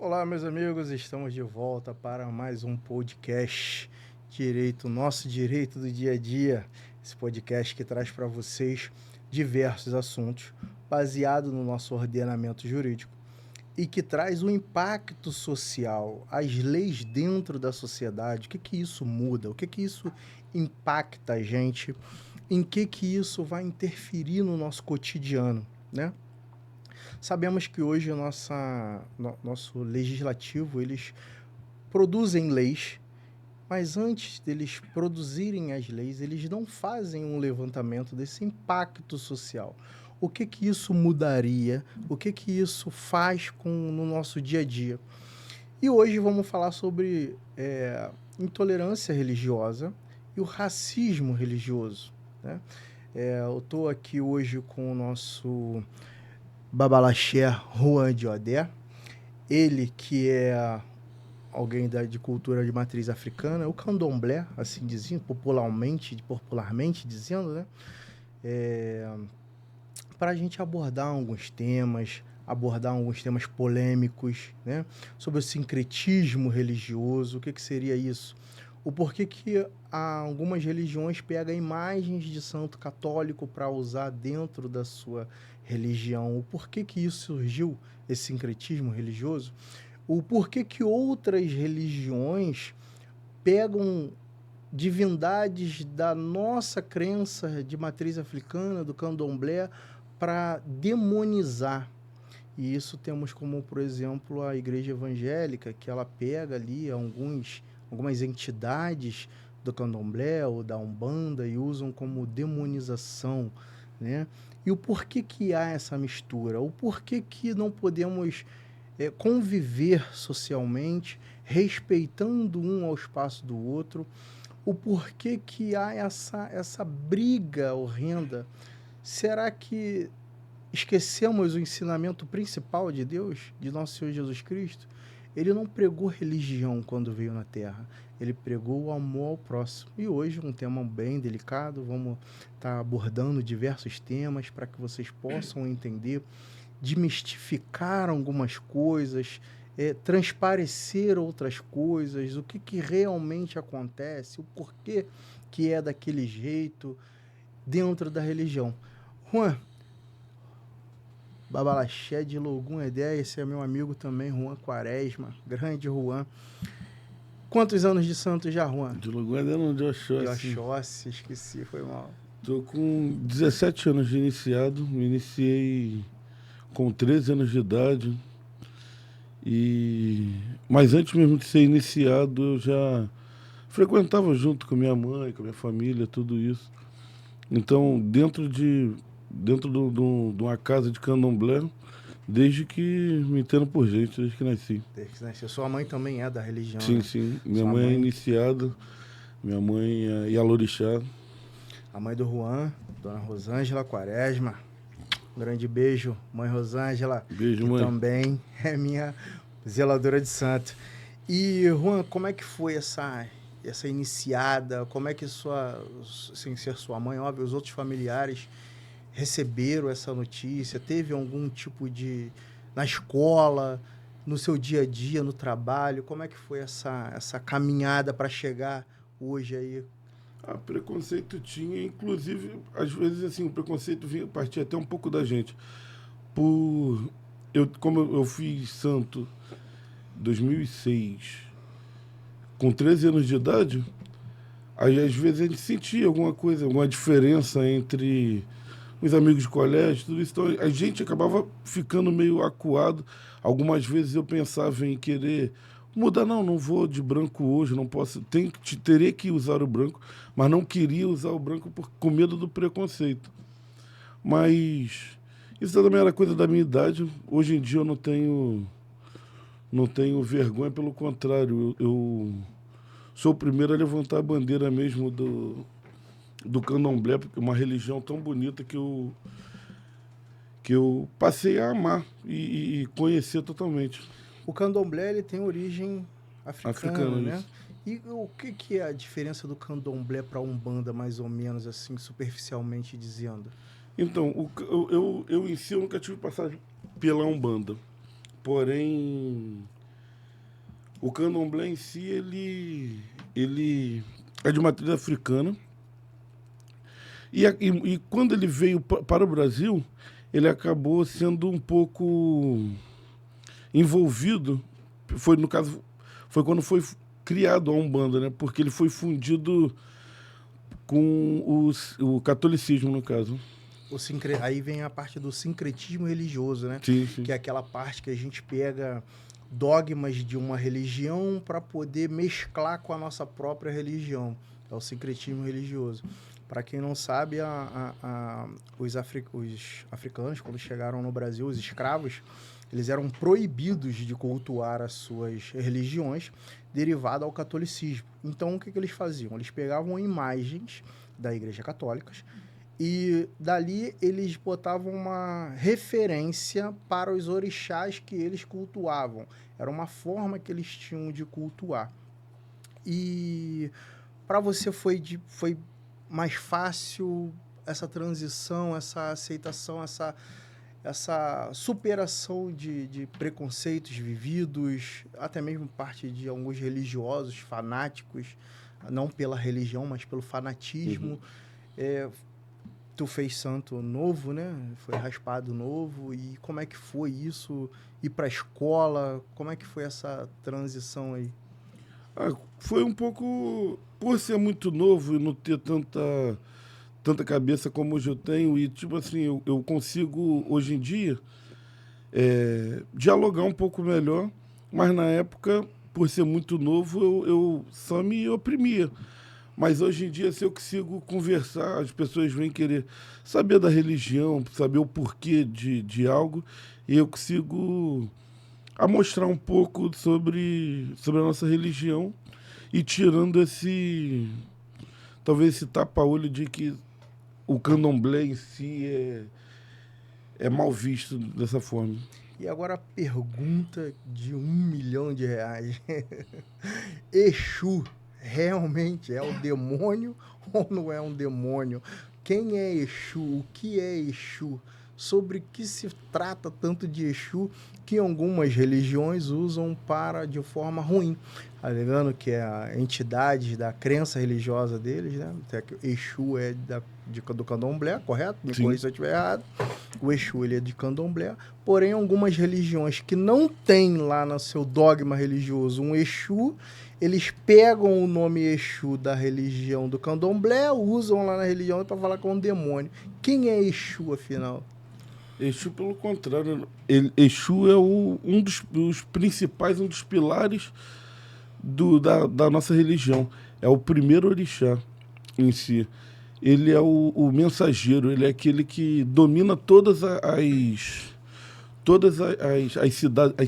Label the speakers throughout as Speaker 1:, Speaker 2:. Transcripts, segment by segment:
Speaker 1: Olá, meus amigos, estamos de volta para mais um podcast Direito, nosso direito do dia a dia. Esse podcast que traz para vocês diversos assuntos baseado no nosso ordenamento jurídico e que traz um impacto social, as leis dentro da sociedade, o que isso muda, o que isso impacta a gente, em que isso vai interferir no nosso cotidiano, né? Sabemos que hoje nosso legislativo, eles produzem leis, mas antes deles produzirem as leis, eles não fazem um levantamento desse impacto social. O que isso mudaria? O que isso faz no nosso dia a dia? E hoje vamos falar sobre intolerância religiosa e o racismo religioso, né? Eu estou aqui hoje com o nosso Babalaxé Juan de Odé, ele que é alguém de cultura de matriz africana, o candomblé, assim dizendo, popularmente dizendo, né? Para a gente abordar alguns temas polêmicos, né? Sobre o sincretismo religioso, o que seria isso? O porquê que algumas religiões pegam imagens de santo católico para usar dentro da sua religião, o porquê que isso surgiu, esse sincretismo religioso, o porquê que outras religiões pegam divindades da nossa crença de matriz africana, do candomblé, para demonizar. E isso temos como, por exemplo, a igreja evangélica, que ela pega ali algumas entidades do candomblé ou da umbanda e usam como demonização, né? E o porquê que há essa mistura? O porquê que não podemos conviver socialmente, respeitando um ao espaço do outro? O porquê que há essa briga horrenda? Será que esquecemos o ensinamento principal de Deus, de nosso Senhor Jesus Cristo? Ele não pregou religião quando veio na Terra, ele pregou o amor ao próximo. E hoje, um tema bem delicado, vamos estar abordando diversos temas para que vocês possam entender, desmistificar algumas coisas, transparecer outras coisas, o que realmente acontece, o porquê que é daquele jeito dentro da religião. Juan, Babalaxé de Logum Edé, esse é meu amigo também, Juan Quaresma, grande Juan. Quantos anos de santo já, Juan?
Speaker 2: De Logum Edé não, de Oxóssi.
Speaker 1: De Oxóssi, esqueci, foi mal.
Speaker 2: Tô com 17 anos de iniciado, me iniciei com 13 anos de idade. Mas antes mesmo de ser iniciado, eu já frequentava junto com minha mãe, com a minha família, tudo isso. Então, dentro de uma casa de candomblé, desde que me entendo por gente, desde que nasci.
Speaker 1: Desde que nasceu. Sua mãe também é da religião,
Speaker 2: Sim,
Speaker 1: né?
Speaker 2: sim. Minha
Speaker 1: Sua
Speaker 2: mãe é
Speaker 1: mãe,
Speaker 2: iniciada, minha mãe é Yalorixá.
Speaker 1: a mãe do Juan, dona Rosângela Quaresma. Um grande beijo, mãe Rosângela,
Speaker 2: Beijo,
Speaker 1: que
Speaker 2: mãe.
Speaker 1: também é minha zeladora de santo. E, Juan, como é que foi essa iniciada? Como é que sem ser sua mãe, óbvio, os outros familiares receberam essa notícia? Teve algum tipo na escola, no seu dia a dia, no trabalho? Como é que foi essa caminhada para chegar hoje aí?
Speaker 2: Preconceito tinha, inclusive, às vezes, assim, o preconceito partia até um pouco da gente. Como eu fiz santo em 2006, com 13 anos de idade, aí às vezes a gente sentia alguma coisa, alguma diferença entre os amigos de colégio, tudo isso. Então a gente acabava ficando meio acuado. Algumas vezes eu pensava em querer mudar, não vou de branco hoje, não posso, teria que usar o branco, mas não queria usar o branco com medo do preconceito. Mas isso também era coisa da minha idade. Hoje em dia eu não tenho vergonha, pelo contrário, eu sou o primeiro a levantar a bandeira mesmo do candomblé, porque é uma religião tão bonita que eu passei a amar e conhecer totalmente.
Speaker 1: O candomblé ele tem origem africana, né?
Speaker 2: Isso.
Speaker 1: E o que é a diferença do candomblé para a umbanda, mais ou menos assim, superficialmente dizendo?
Speaker 2: Então, eu em si eu nunca tive passagem pela Umbanda. Porém, O candomblé em si, ele é de matriz africana. E quando ele veio para o Brasil, ele acabou sendo um pouco envolvido. No caso, foi quando foi criado a Umbanda, né? Porque ele foi fundido com o catolicismo, no caso.
Speaker 1: Aí vem a parte do sincretismo religioso, né?
Speaker 2: Sim, sim.
Speaker 1: Que é aquela parte que a gente pega dogmas de uma religião para poder mesclar com a nossa própria religião. É o sincretismo religioso. Para quem não sabe, os africanos, quando chegaram no Brasil, os escravos, eles eram proibidos de cultuar as suas religiões derivado ao catolicismo. Então, o que eles faziam? Eles pegavam imagens da Igreja Católica e dali eles botavam uma referência para os orixás que eles cultuavam. Era uma forma que eles tinham de cultuar. E para você foi mais fácil essa transição, essa aceitação, essa superação de preconceitos vividos, até mesmo parte de alguns religiosos fanáticos, não pela religião, mas pelo fanatismo. Tu fez santo novo, né? Foi raspado novo. E como é que foi isso? Ir para a escola? Como é que foi essa transição aí?
Speaker 2: Foi um pouco... Por ser muito novo e não ter tanta cabeça como hoje eu tenho, e tipo assim, eu consigo, hoje em dia, dialogar um pouco melhor, mas na época, por ser muito novo, eu só me oprimia. Mas hoje em dia, se eu consigo conversar, as pessoas vêm querer saber da religião, saber o porquê de algo, e eu consigo mostrar um pouco sobre a nossa religião e tirando talvez esse tapa-olho de que o candomblé em si é mal visto dessa forma.
Speaker 1: E agora a pergunta de R$1 milhão. Exu realmente é o demônio ou não é um demônio? Quem é Exu? O que é Exu? Sobre que se trata tanto de Exu que algumas religiões usam de forma ruim, alegando que é a entidade da crença religiosa deles, né? Até que Exu é do candomblé, correto? Me corrija se eu estiver errado. O Exu ele é de candomblé, porém algumas religiões que não têm lá no seu dogma religioso um Exu, eles pegam o nome Exu da religião do candomblé, usam lá na religião para falar com um demônio. Quem é Exu, afinal?
Speaker 2: Exu, pelo contrário, Exu é um dos principais, um dos pilares da nossa religião. É o primeiro orixá em si. Ele é o mensageiro, ele é aquele que domina todas as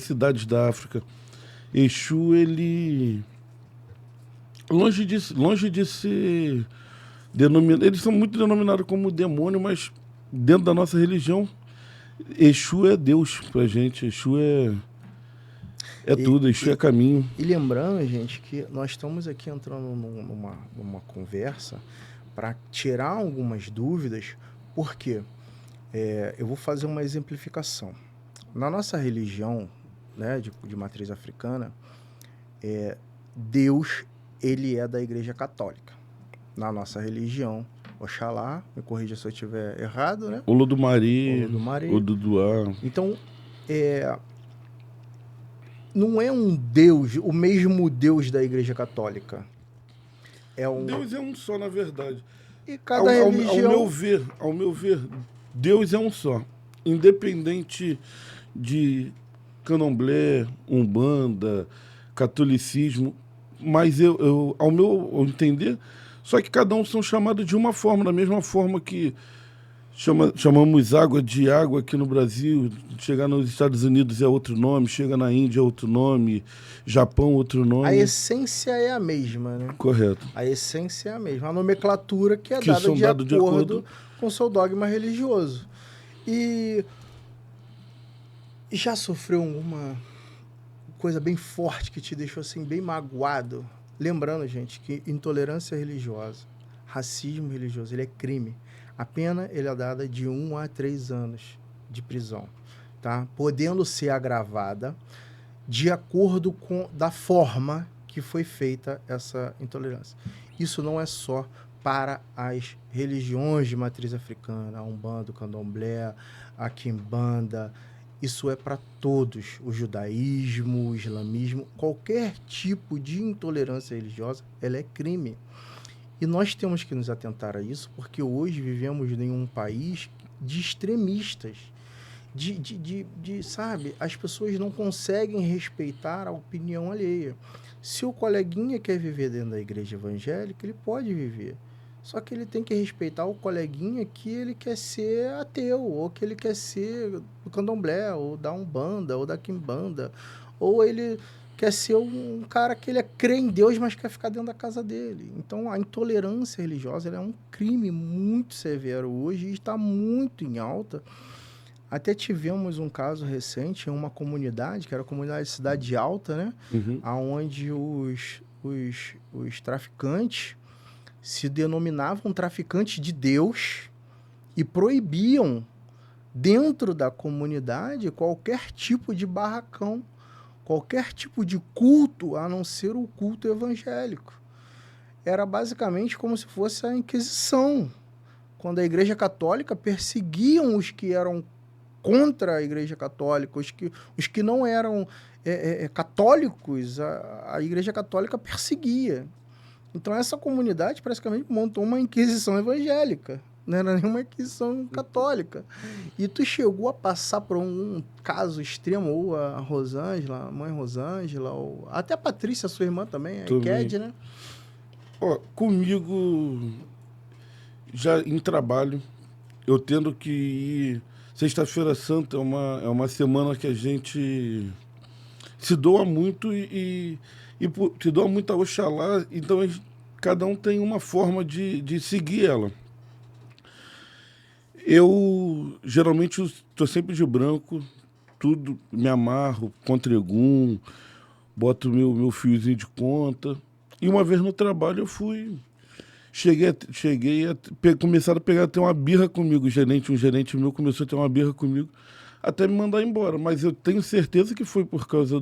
Speaker 2: cidades da África. Exu, ele... Longe de ser denominado... Eles são muito denominados como demônio, mas dentro da nossa religião, Exu é Deus pra gente. Exu é tudo, Exu é caminho.
Speaker 1: E lembrando, gente, que nós estamos aqui entrando numa conversa para tirar algumas dúvidas, porque eu vou fazer uma exemplificação. Na nossa religião, né, de matriz africana, Deus ele é da Igreja Católica. Na nossa religião, Oxalá, me corrija se eu estiver errado, né?
Speaker 2: Olodumare, Oduduá.
Speaker 1: Então, não é um Deus, o mesmo Deus da Igreja Católica.
Speaker 2: Deus é um só, na verdade.
Speaker 1: E cada religião...
Speaker 2: Ao meu ver, Deus é um só. Independente de candomblé, umbanda, catolicismo, mas ao meu entender, só que cada um são chamados de uma forma, da mesma forma que chamamos água de água aqui no Brasil, chegar nos Estados Unidos é outro nome, chega na Índia é outro nome, Japão outro nome.
Speaker 1: A essência é a mesma, né?
Speaker 2: Correto.
Speaker 1: A essência é a mesma. A nomenclatura que é dada de acordo com o seu dogma religioso. E já sofreu alguma coisa bem forte que te deixou assim bem magoado? Lembrando, gente, que intolerância religiosa, racismo religioso, ele é crime. A pena ele é dada de 1 a 3 anos de prisão, tá? Podendo ser agravada de acordo com da forma que foi feita essa intolerância. Isso não é só para as religiões de matriz africana, a Umbanda, o Candomblé, a Quimbanda. Isso é para todos, o judaísmo, o islamismo, qualquer tipo de intolerância religiosa, ela é crime. E nós temos que nos atentar a isso, porque hoje vivemos em um país de extremistas, sabe, as pessoas não conseguem respeitar a opinião alheia. Se o coleguinha quer viver dentro da igreja evangélica, ele pode viver. Só que ele tem que respeitar o coleguinha que ele quer ser ateu, ou que ele quer ser do candomblé, ou da Umbanda, ou da Quimbanda, ou ele quer ser um cara que ele crê em Deus, mas quer ficar dentro da casa dele. Então, a intolerância religiosa ela é um crime muito severo hoje e está muito em alta. Até tivemos um caso recente em uma comunidade, que era a comunidade Cidade Alta, né? Onde os traficantes se denominavam traficantes de Deus e proibiam, dentro da comunidade, qualquer tipo de barracão, qualquer tipo de culto, a não ser o culto evangélico. Era basicamente como se fosse a Inquisição, quando a Igreja Católica perseguiam os que eram contra a Igreja Católica, os que não eram católicos, a Igreja Católica perseguia. Então, essa comunidade praticamente montou uma Inquisição evangélica, não era nenhuma Inquisição católica. E tu chegou a passar por um caso extremo, ou a Rosângela, a mãe Rosângela, ou até a Patrícia, sua irmã também, a Ked, né?
Speaker 2: Ó, comigo, já em trabalho, eu tendo que ir... Sexta-feira Santa é uma semana que a gente se doa muito e se doa muito a Oxalá, então cada um tem uma forma de seguir ela. Eu, geralmente, estou sempre de branco, tudo, me amarro, contregum, boto meu fiozinho de conta. E uma vez no trabalho eu fui... Cheguei a começar a pegar até uma birra comigo. Um gerente meu começou a ter uma birra comigo, até me mandar embora. Mas eu tenho certeza que foi por causa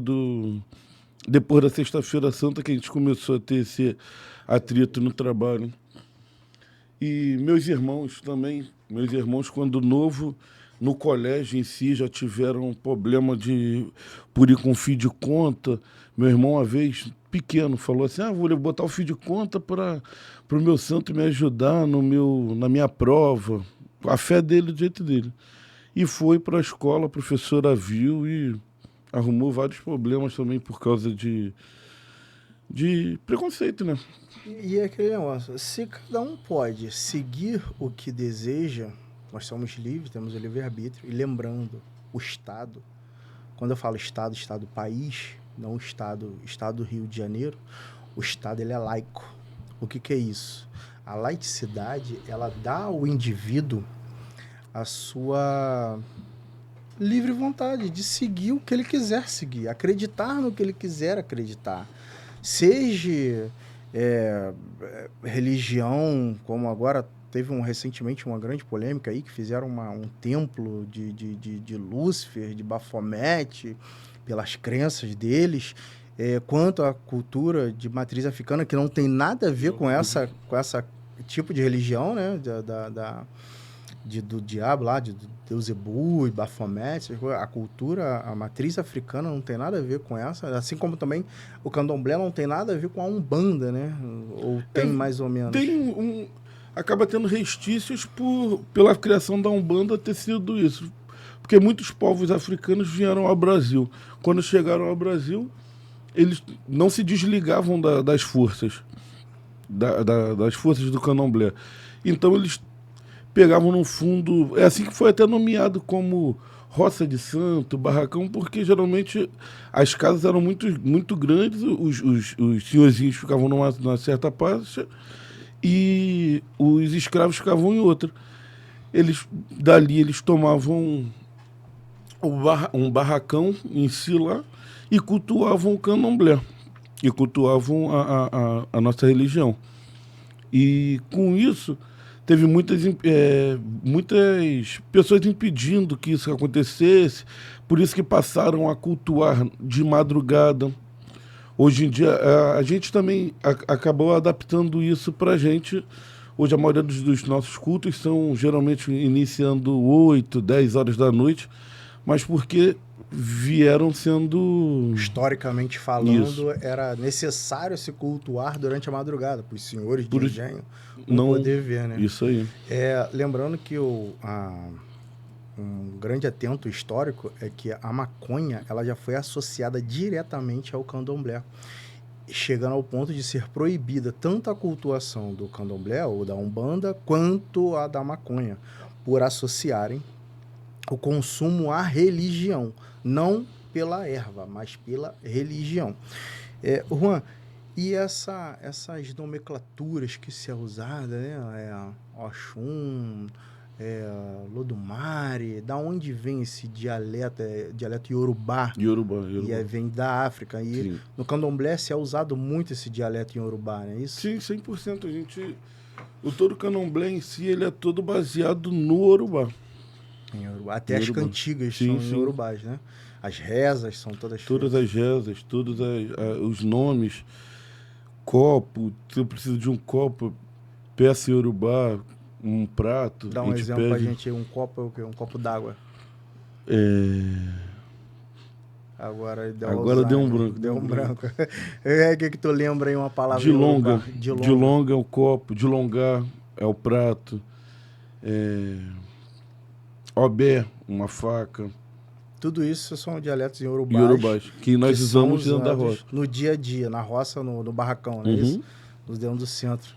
Speaker 2: depois da Sexta-feira Santa que a gente começou a ter esse atrito no trabalho. E meus irmãos também, quando novo, no colégio em si, já tiveram problema por ir com fio de conta. Meu irmão, uma vez, pequeno, falou assim, vou botar o fio de conta para o meu santo me ajudar na minha prova. A fé dele, do jeito dele. E foi para a escola, a professora viu e arrumou vários problemas também por causa de preconceito, né?
Speaker 1: E aquele negócio, se cada um pode seguir o que deseja, nós somos livres, temos o livre-arbítrio. E lembrando, o Estado, quando eu falo Estado, Estado país, não Estado do Rio de Janeiro, o Estado ele é laico. O que é isso? A laicidade, ela dá ao indivíduo a sua livre vontade de seguir o que ele quiser seguir, acreditar no que ele quiser acreditar. Seja religião, como agora teve recentemente uma grande polêmica aí, que fizeram um templo de Lúcifer, de Baphomet, pelas crenças deles, quanto à cultura de matriz africana, que não tem nada a ver com essa tipo de religião, né, do diabo lá, de Deus Ebu e Baphomet, a cultura, a matriz africana não tem nada a ver com essa, assim como também o candomblé não tem nada a ver com a Umbanda, né? Ou tem mais ou menos?
Speaker 2: Acaba tendo restícios pela criação da Umbanda ter sido isso. Porque muitos povos africanos vieram ao Brasil. Quando chegaram ao Brasil, eles não se desligavam das forças, das forças do candomblé. Então eles pegavam no fundo, é assim que foi até nomeado como roça de santo, barracão, porque geralmente as casas eram muito grandes, os senhorzinhos ficavam numa certa parte e os escravos ficavam em outra. Dali eles tomavam um barracão em si lá e cultuavam o candomblé, e cultuavam a nossa religião. E com isso teve muitas pessoas impedindo que isso acontecesse, por isso que passaram a cultuar de madrugada. Hoje em dia, a gente também acabou adaptando isso para a gente. Hoje, a maioria dos nossos cultos são geralmente iniciando 8, 10 horas da noite, mas porque vieram sendo...
Speaker 1: Historicamente falando,
Speaker 2: Isso.
Speaker 1: era necessário se cultuar durante a madrugada, para os senhores de
Speaker 2: Por-
Speaker 1: engenho
Speaker 2: não
Speaker 1: poder ver, né?
Speaker 2: Isso aí.
Speaker 1: Lembrando que um grande atento histórico é que a maconha ela já foi associada diretamente ao candomblé, chegando ao ponto de ser proibida tanto a cultuação do candomblé ou da umbanda quanto a da maconha, por associarem o consumo à religião, não pela erva, mas pela religião. Juan, e essas nomenclaturas que se é usada, né? Oxum, Lodumare, da onde vem esse dialeto? Dialeto Yorubá.
Speaker 2: Yorubá.
Speaker 1: E vem da África. E
Speaker 2: Sim.
Speaker 1: no candomblé se é usado muito esse dialeto em Yorubá, não é isso?
Speaker 2: Sim, 100%. O todo candomblé em si, ele é todo baseado no Yorubá.
Speaker 1: Em Yorubá. Até as cantigas
Speaker 2: sim,
Speaker 1: são
Speaker 2: sim.
Speaker 1: em Yorubás, né? As rezas são todas
Speaker 2: Todas as rezas, todos os nomes, copo, se eu preciso de um copo, peça Yorubá, um prato.
Speaker 1: Dá um exemplo pra gente, um copo é o quê? Um copo d'água. Agora
Speaker 2: deu um branco.
Speaker 1: Deu um branco. O que tu lembra aí uma palavra?
Speaker 2: De longa.
Speaker 1: De longa.
Speaker 2: De longa é o copo, de longar é o prato. Obé, uma faca.
Speaker 1: Tudo isso são dialetos em Yorubás.
Speaker 2: Que nós usamos dentro da roça.
Speaker 1: No dia a dia, na roça, no barracão, não é isso? Dentro do centro.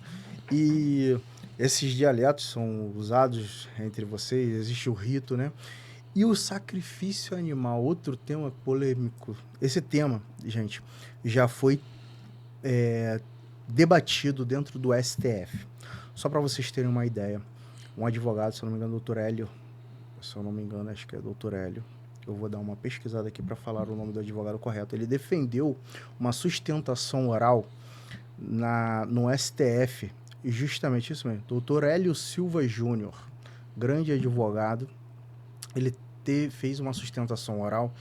Speaker 1: E esses dialetos são usados entre vocês, existe o rito, né? E o sacrifício animal, outro tema polêmico. Esse tema, gente, já foi debatido dentro do STF. Só para vocês terem uma ideia, um advogado, se eu não me engano, doutor Hélio, se eu não me engano, acho que é doutor Hélio, eu vou dar uma pesquisada aqui para falar o nome do advogado correto. Ele defendeu uma sustentação oral no STF, e justamente isso mesmo, doutor Hélio Silva Júnior, grande advogado, ele fez uma sustentação oral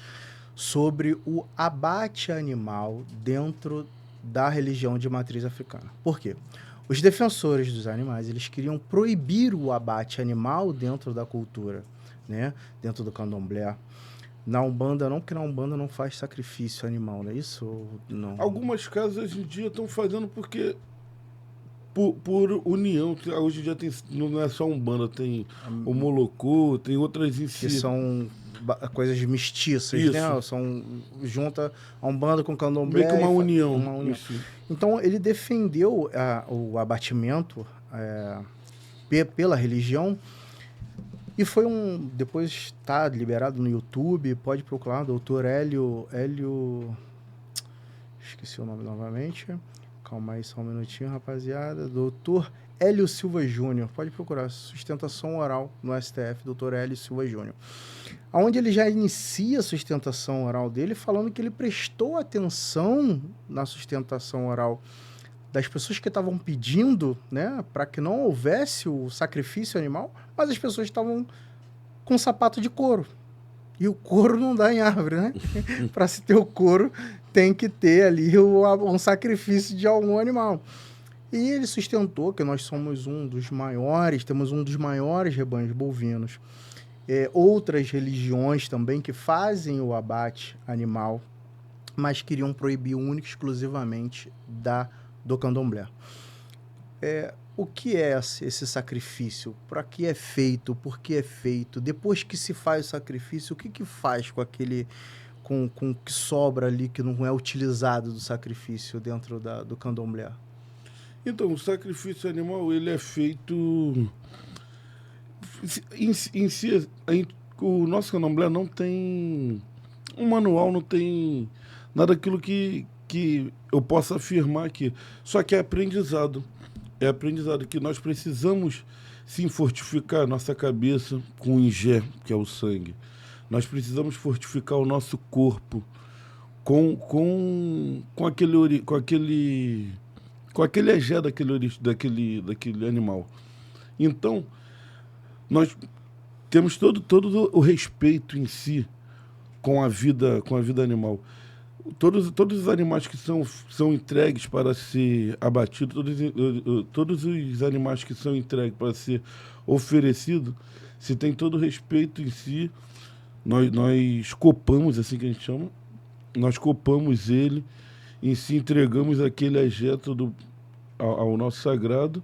Speaker 1: sobre o abate animal dentro da religião de matriz africana. Por quê? Os defensores dos animais, eles queriam proibir o abate animal dentro da cultura, né? Dentro do candomblé. Na Umbanda não, porque na Umbanda não faz sacrifício animal, não é isso? Ou não?
Speaker 2: Algumas casas hoje em dia estão fazendo porque... Por união, hoje em dia não é só Umbanda, tem o Molocô, tem outras em si.
Speaker 1: Que são coisas mestiças,
Speaker 2: isso,
Speaker 1: né? Junta a Umbanda com o Candomblé.
Speaker 2: Meio que uma união.
Speaker 1: Então, ele defendeu o abatimento pela religião e foi depois está liberado no YouTube, pode procurar, doutor Hélio... Esqueci o nome novamente... Calma aí só um minutinho, rapaziada. Doutor Hélio Silva Júnior. Pode procurar sustentação oral no STF, doutor Hélio Silva Júnior. Onde ele já inicia a sustentação oral dele falando que ele prestou atenção na sustentação oral das pessoas que estavam pedindo, né, para que não houvesse o sacrifício animal, mas as pessoas estavam com sapato de couro. E o couro não dá em árvore, né? Para se ter o couro, tem que ter ali um sacrifício de algum animal. E ele sustentou que nós somos temos um dos maiores rebanhos bovinos. Outras religiões também que fazem o abate animal, mas queriam proibir único e exclusivamente do candomblé. O que é esse sacrifício? Para que é feito? Por que é feito? Depois que se faz o sacrifício, o que faz com aquele... com o que sobra ali, que não é utilizado do sacrifício dentro do candomblé?
Speaker 2: Então, o sacrifício animal, ele é feito... Em si, o nosso candomblé não tem um manual, não tem nada daquilo que eu possa afirmar aqui. Só que é aprendizado. É aprendizado que nós precisamos, sim, fortificar nossa cabeça com o ingé, que é o sangue. Nós precisamos fortificar o nosso corpo com aquele egé daquele animal. Então, nós temos todo o respeito em si com a vida animal. Todos os animais que são entregues para ser abatidos, todos os animais que são entregues para ser oferecidos, se tem todo o respeito em si, nós copamos, assim que a gente chama, nós copamos ele, em si entregamos aquele ajeto ao nosso sagrado,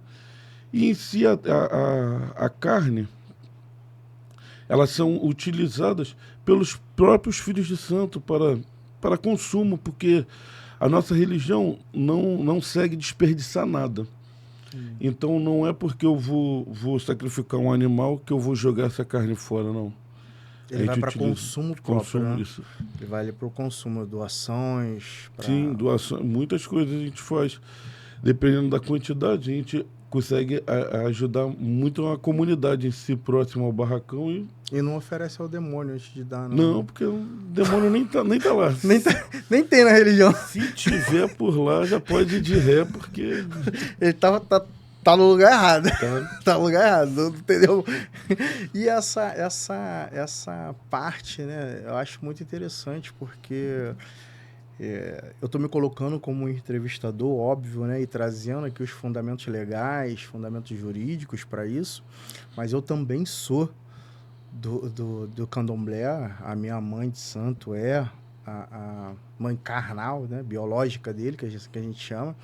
Speaker 2: e em si a carne, elas são utilizadas pelos próprios filhos de santo para consumo, porque a nossa religião não segue desperdiçar nada. Então não é porque eu vou sacrificar um animal que eu vou jogar essa carne fora, não.
Speaker 1: Ele vai para consumo próprio, né?
Speaker 2: Isso.
Speaker 1: Ele vai ali para o consumo, doações.
Speaker 2: Sim, doações, muitas coisas a gente faz. Dependendo da quantidade, a gente consegue ajudar muito a comunidade em si, próxima ao barracão.
Speaker 1: E não oferece ao demônio antes de dar, não.
Speaker 2: Não, porque o demônio nem tá lá.
Speaker 1: Nem tem na religião.
Speaker 2: Se tiver por lá, já pode ir de ré, porque...
Speaker 1: Ele tá no lugar errado. Tá no lugar errado, entendeu? E essa parte, né, eu acho muito interessante, porque eu tô me colocando como um entrevistador, óbvio, né, e trazendo aqui os fundamentos legais, fundamentos jurídicos para isso, mas eu também sou do candomblé. A minha mãe de santo é a mãe carnal, né, biológica dele, que a gente chama.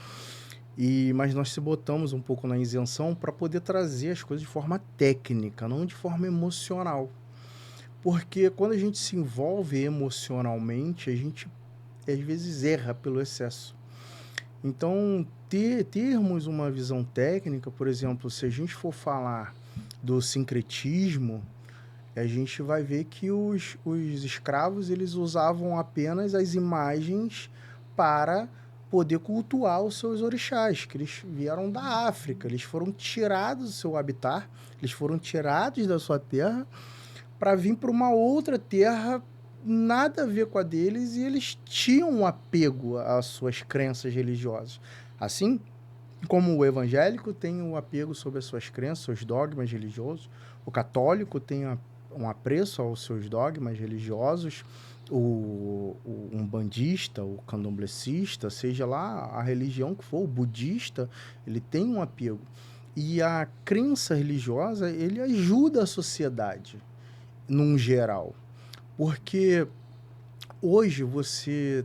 Speaker 1: Mas nós se botamos um pouco na isenção para poder trazer as coisas de forma técnica, não de forma emocional. Porque quando a gente se envolve emocionalmente, a gente às vezes erra pelo excesso. Então, termos uma visão técnica, por exemplo, se a gente for falar do sincretismo, a gente vai ver que os escravos eles usavam apenas as imagens para poder cultuar os seus orixás, que eles vieram da África, eles foram tirados do seu habitat, eles foram tirados da sua terra para vir para uma outra terra nada a ver com a deles, e eles tinham um apego às suas crenças religiosas. Assim como o evangélico tem um apego sobre as suas crenças, seus dogmas religiosos, o católico tem um apreço aos seus dogmas religiosos, o umbandista, o candomblecista, seja lá a religião que for, o budista, ele tem um apego. E a crença religiosa, ele ajuda a sociedade, num geral. Porque hoje você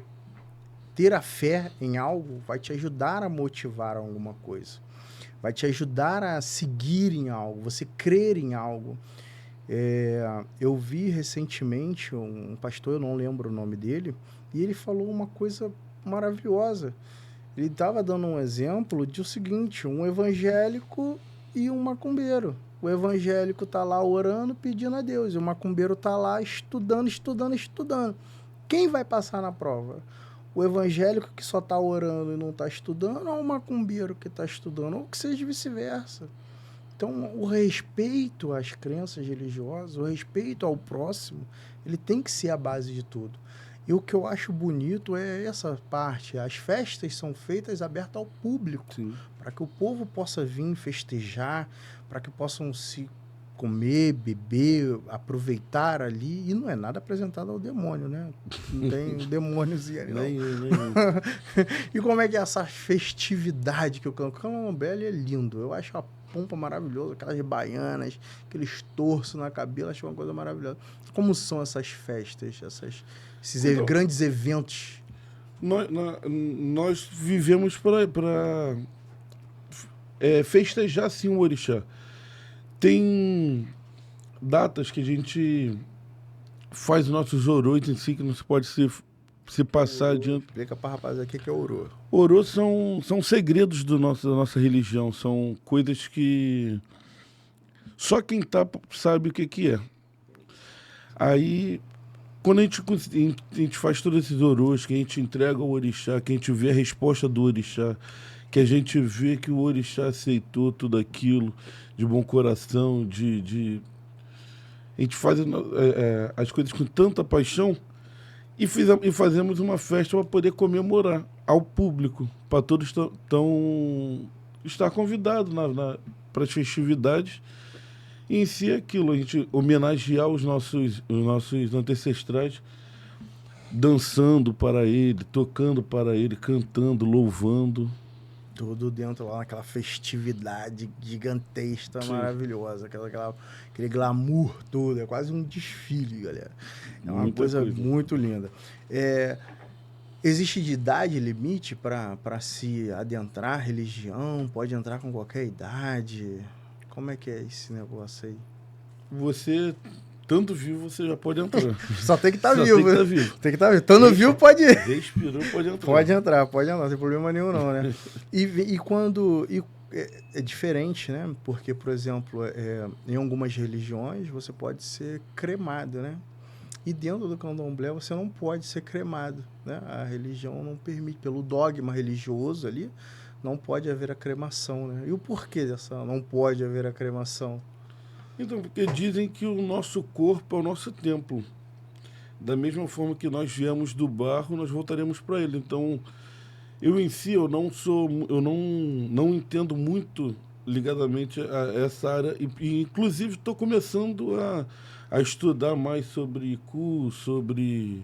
Speaker 1: ter a fé em algo vai te ajudar a motivar alguma coisa. Vai te ajudar a seguir em algo, você crer em algo. Eu vi recentemente um pastor, eu não lembro o nome dele, e ele falou uma coisa maravilhosa. Ele estava dando um exemplo de o seguinte: um evangélico e um macumbeiro. O evangélico está lá orando, pedindo a Deus, e o macumbeiro está lá estudando. Quem vai passar na prova? O evangélico que só está orando e não está estudando, ou o macumbeiro que está estudando, ou que seja vice-versa. Então, o respeito às crenças religiosas, o respeito ao próximo, ele tem que ser a base de tudo. E o que eu acho bonito é essa parte. As festas são feitas abertas ao público, para que o povo possa vir festejar, para que possam se comer, beber, aproveitar ali. E não é nada apresentado ao demônio, né? Não tem demônios ali, não. E como é que é essa festividade que eu canto? O candomblé é lindo. Eu acho a pompa maravilhosa, aquelas baianas, aqueles torços na cabeça, acho uma coisa maravilhosa. Como são essas festas, esses grandes eventos?
Speaker 2: Nós vivemos para festejar, sim, o orixá. Tem datas que a gente faz os nossos orôs em si, que não se pode se passar adiante.
Speaker 1: Explica para rapaziada o que é orô.
Speaker 2: Orô são segredos da nossa religião, são coisas que só quem tá sabe o que é. Aí, quando a gente faz todos esses orôs, que a gente entrega ao orixá, que a gente vê a resposta do orixá, que a gente vê que o orixá aceitou tudo aquilo de bom coração, a gente faz as coisas com tanta paixão, e fazemos uma festa para poder comemorar ao público, para todos estar convidados as festividades. E em si é aquilo, a gente homenagear os nossos ancestrais, dançando para ele, tocando para ele, cantando, louvando.
Speaker 1: Tudo dentro lá naquela festividade gigantesca,
Speaker 2: Sim.
Speaker 1: maravilhosa. Aquele glamour todo. É quase um desfile, galera. É uma
Speaker 2: Muita
Speaker 1: coisa
Speaker 2: coisa.
Speaker 1: muito linda. Existe de idade limite para se adentrar à religião? Pode entrar com qualquer idade? Como é que é esse negócio aí?
Speaker 2: Você, tanto vivo, você já pode entrar.
Speaker 1: Só tem que estar
Speaker 2: Só
Speaker 1: vivo.
Speaker 2: tem que estar vivo.
Speaker 1: Tem que estar vivo. Estando vivo, pode ir.
Speaker 2: Respirou, pode entrar.
Speaker 1: Pode entrar, não tem problema nenhum não, né? E quando... é diferente, né? Porque, por exemplo, em algumas religiões você pode ser cremado, né? E dentro do candomblé você não pode ser cremado, né? A religião não permite, pelo dogma religioso ali, não pode haver a cremação, né? E o porquê dessa não pode haver a cremação?
Speaker 2: Então, porque dizem que o nosso corpo é o nosso templo. Da mesma forma que nós viemos do barro, nós voltaremos para ele. Então, eu em si, eu não entendo muito ligadamente a essa área. E inclusive, estou começando a estudar mais sobre Iku, sobre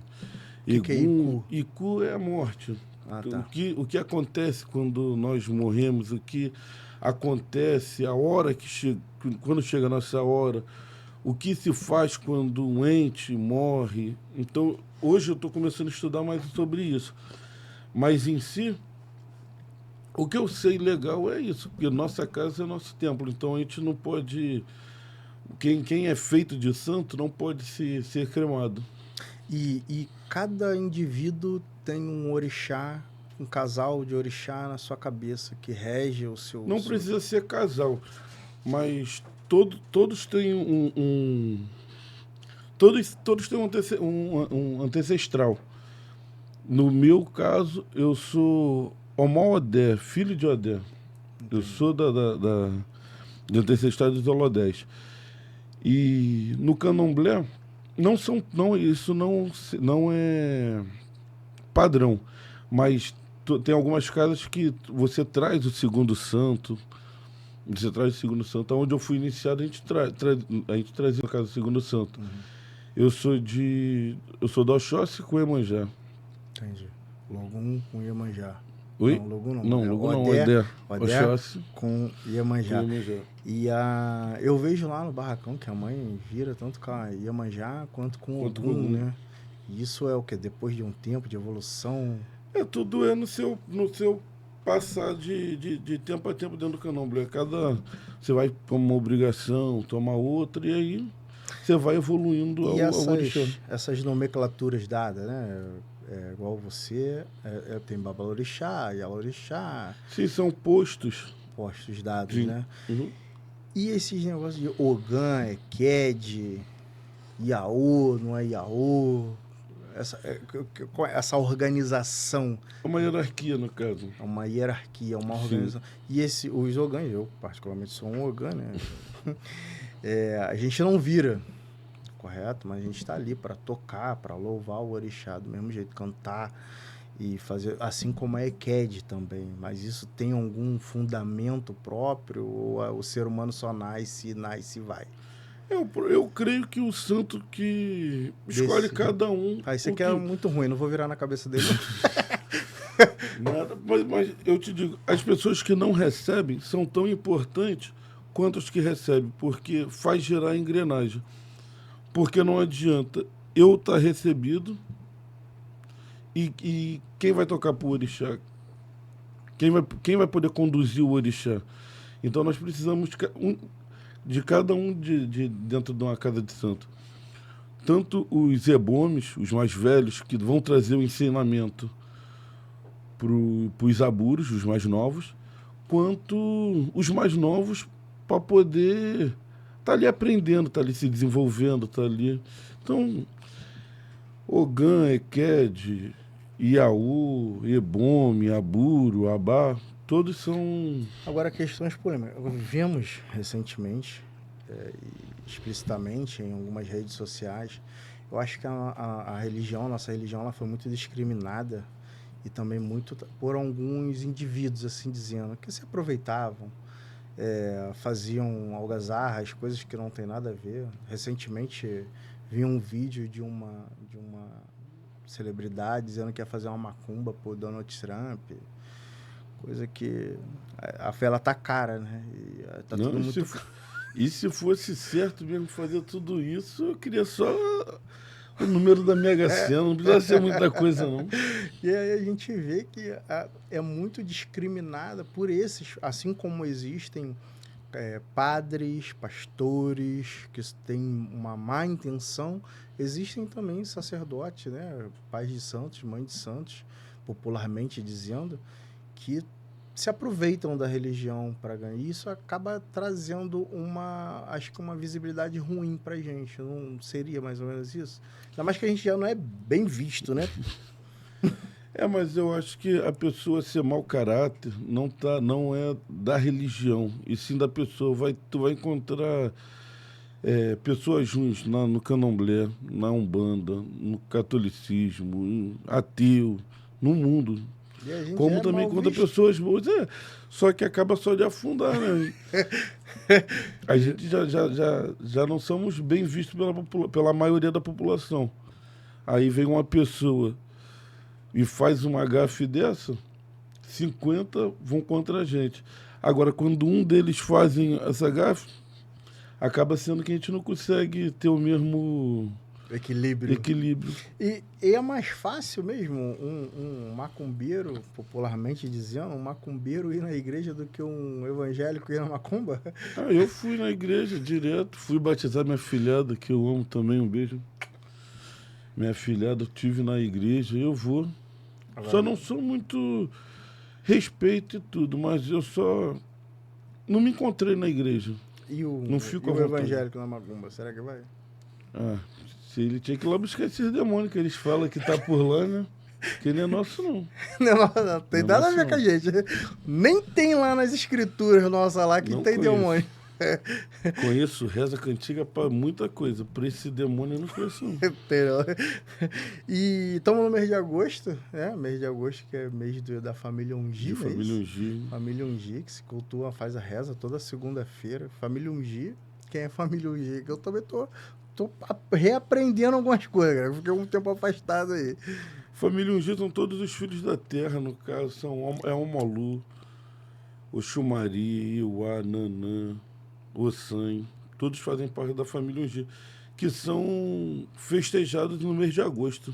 Speaker 1: Que é
Speaker 2: Egum.
Speaker 1: Iku?
Speaker 2: Iku é a morte.
Speaker 1: Ah,
Speaker 2: Então,
Speaker 1: tá.
Speaker 2: o que acontece quando nós morremos, o que acontece, a hora quando chega a nossa hora, o que se faz quando um ente morre. Então, hoje eu estou começando a estudar mais sobre isso. Mas em si, o que eu sei legal é isso, porque nossa casa é nosso templo. Então a gente não pode. Quem é feito de santo não pode ser cremado.
Speaker 1: E cada indivíduo tem um orixá, um casal de orixá na sua cabeça que rege o seu...
Speaker 2: Não precisa ser casal, mas todos têm todos têm um ancestral. No meu caso, eu sou Omó Odé, filho de Odé.
Speaker 1: Entendi.
Speaker 2: Eu sou de ancestrais dos Holodés. E no candomblé, isso não é padrão, mas tem algumas casas que você traz o segundo santo. Você traz o segundo santo. Onde eu fui iniciado, a gente trazia a casa do segundo santo.
Speaker 1: Uhum.
Speaker 2: Eu sou do Oxóssi com Iemanjá.
Speaker 1: Entendi. Logum com Iemanjá.
Speaker 2: Oi?
Speaker 1: Não, Logum não.
Speaker 2: Não,
Speaker 1: É
Speaker 2: Logum não,
Speaker 1: Odé
Speaker 2: Oxóssi
Speaker 1: com Iemanjá.
Speaker 2: com Iemanjá.
Speaker 1: Eu vejo lá no barracão que a mãe vira tanto com a Iemanjá quanto com
Speaker 2: Quanto
Speaker 1: Ogum,
Speaker 2: com Ogum.
Speaker 1: né? E isso é o que? Depois de um tempo de evolução...
Speaker 2: Tudo é no seu passar de tempo a tempo dentro do candomblé. Você vai para uma obrigação, toma outra, e aí você vai evoluindo
Speaker 1: E
Speaker 2: ao orixá.
Speaker 1: essas nomenclaturas dadas, né? Igual você, tem Babalorixá, Yalorixá,
Speaker 2: Sim, são postos.
Speaker 1: postos dados,
Speaker 2: Sim.
Speaker 1: né?
Speaker 2: Uhum.
Speaker 1: E esses negócios de Ogã, Ked, Iaô, não é Iaô? Essa organização
Speaker 2: É uma hierarquia, no caso.
Speaker 1: é uma hierarquia, uma
Speaker 2: Sim.
Speaker 1: organização. E os Ogãs, eu particularmente sou um Ogã, né? A gente não vira, correto? Mas a gente está ali para tocar, para louvar o orixá do mesmo jeito, cantar e fazer, assim como a Eked também. Mas isso tem algum fundamento próprio ou o ser humano só nasce e vai?
Speaker 2: Eu creio que o santo que escolhe
Speaker 1: Desse-
Speaker 2: cada um.
Speaker 1: Isso
Speaker 2: o
Speaker 1: aqui é muito ruim, não vou virar na cabeça dele.
Speaker 2: Nada, mas eu te digo, as pessoas que não recebem são tão importantes quanto as que recebem, porque faz girar a engrenagem. Porque não adianta eu estar recebido e quem vai tocar para o orixá? Quem vai poder conduzir o orixá? Então nós precisamos de cada um dentro de uma casa de santo. Tanto os ebomes, os mais velhos, que vão trazer o ensinamento para os aburos, os mais novos, quanto os mais novos para poder estar ali aprendendo, estar ali se desenvolvendo, estar ali. Então, Ogã, Eked, Iaú, Ebome, Aburo, Abá, todos são...
Speaker 1: Agora, questões polêmicas. Vimos recentemente, explicitamente, em algumas redes sociais, eu acho que a religião, nossa religião, ela foi muito discriminada e também muito por alguns indivíduos, assim dizendo, que se aproveitavam faziam algazarras, coisas que não tem nada a ver. Recentemente vi um vídeo de uma celebridade dizendo que ia fazer uma macumba por Donald Trump, coisa que a fé ela tá cara, né? E tá
Speaker 2: Não,
Speaker 1: tudo muito
Speaker 2: e se fosse certo mesmo fazer tudo isso, eu queria só o número da Mega Sena, não precisa ser muita coisa, não.
Speaker 1: E aí a gente vê que é muito discriminada por esses, assim como existem padres, pastores que têm uma má intenção, existem também sacerdotes, né, pais de santos, mães de santos, popularmente dizendo, que se aproveitam da religião para ganhar. E isso acaba trazendo acho que uma visibilidade ruim para a gente. Não seria mais ou menos isso? Ainda mais que a gente já não é bem visto, né?
Speaker 2: Mas eu acho que a pessoa ser mau caráter não é da religião, e sim da pessoa. Tu vai encontrar pessoas ruins no candomblé, na umbanda, no catolicismo, ateu, no mundo.
Speaker 1: E a gente
Speaker 2: Como também encontra pessoas boas, só que acaba só de afundar, né? A gente já não somos bem vistos pela maioria da população. Aí vem uma pessoa e faz uma gafe dessa, 50 vão contra a gente. Agora, quando um deles fazem essa gafe, acaba sendo que a gente não consegue ter o mesmo
Speaker 1: equilíbrio. E é mais fácil mesmo um macumbeiro, popularmente dizendo, um macumbeiro ir na igreja do que um evangélico ir na macumba?
Speaker 2: Eu fui na igreja direto, fui batizar minha filhada, que eu amo também, um beijo. Minha filhada, eu tive na igreja, eu vou. Só não sou muito respeito e tudo, mas eu só não me encontrei na igreja.
Speaker 1: Não fico o evangélico na macumba, será que vai?
Speaker 2: Se ele tinha que ir lá buscar esses demônios que eles falam que tá por lá, né? Que ele é nosso, não.
Speaker 1: Não tem nada a ver com a gente. Nem tem lá nas escrituras nossas lá que não tem conheço. Demônio.
Speaker 2: Conheço reza cantiga para muita coisa. Por esse demônio eu não conheço, não.
Speaker 1: E estamos no mês de agosto, né? Mês de agosto, que é mês da família Ungi.
Speaker 2: Família Ungi.
Speaker 1: Família Ungi, que se cultua, faz a reza toda segunda-feira. Família Ungi. Quem é família Ungi? Que eu também tô reaprendendo algumas coisas, cara. Fiquei um tempo afastado aí.
Speaker 2: Família Ungi são todos os filhos da terra, no caso. É Omolu, Oxumari, Iuá, Nanã, Ossan, todos fazem parte da família Ungi, que são festejados no mês de agosto.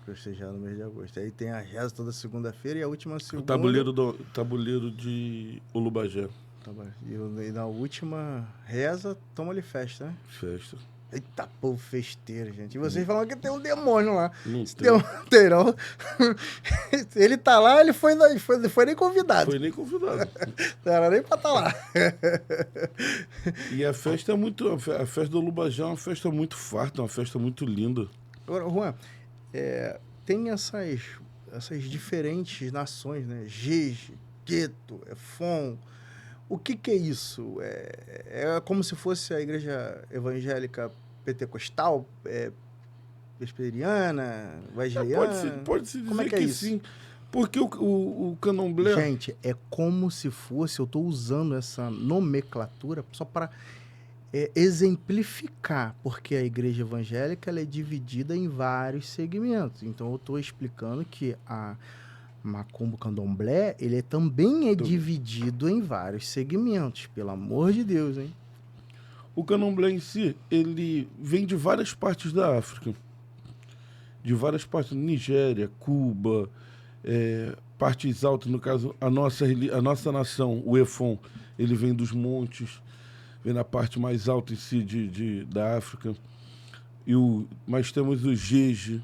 Speaker 1: Festejado no mês de agosto. Aí tem a reza toda segunda-feira e a última segunda...
Speaker 2: O tabuleiro de Olubajé.
Speaker 1: E na última reza, toma-lhe festa, né?
Speaker 2: Festa.
Speaker 1: Eita, povo festeiro, gente. E vocês falam que tem um demônio lá.
Speaker 2: Não
Speaker 1: tem, não. Ele tá lá, ele foi nem convidado.
Speaker 2: Foi nem convidado.
Speaker 1: Não era nem pra estar lá.
Speaker 2: E a festa é muito... A festa do Olubajé é uma festa muito farta, uma festa muito linda.
Speaker 1: Agora, Juan, tem essas diferentes nações, né? Jeje, Queto, Efon. O que é isso? É como se fosse a igreja evangélica pentecostal, presbiteriana, wesleyana?
Speaker 2: Pode-se dizer como é que isso? Sim. Porque o candomblé...
Speaker 1: Gente, é como se fosse... Eu estou usando essa nomenclatura só para exemplificar, porque a igreja evangélica ela é dividida em vários segmentos. Então, eu estou explicando que a macumba candomblé, ele também é dividido em vários segmentos, pelo amor de Deus, hein?
Speaker 2: O candomblé em si, ele vem de várias partes da África. De várias partes, Nigéria, Cuba, partes altas, no caso, a nossa nação, o Efon, ele vem dos montes, vem na parte mais alta em si da África. Mas temos o Jeje.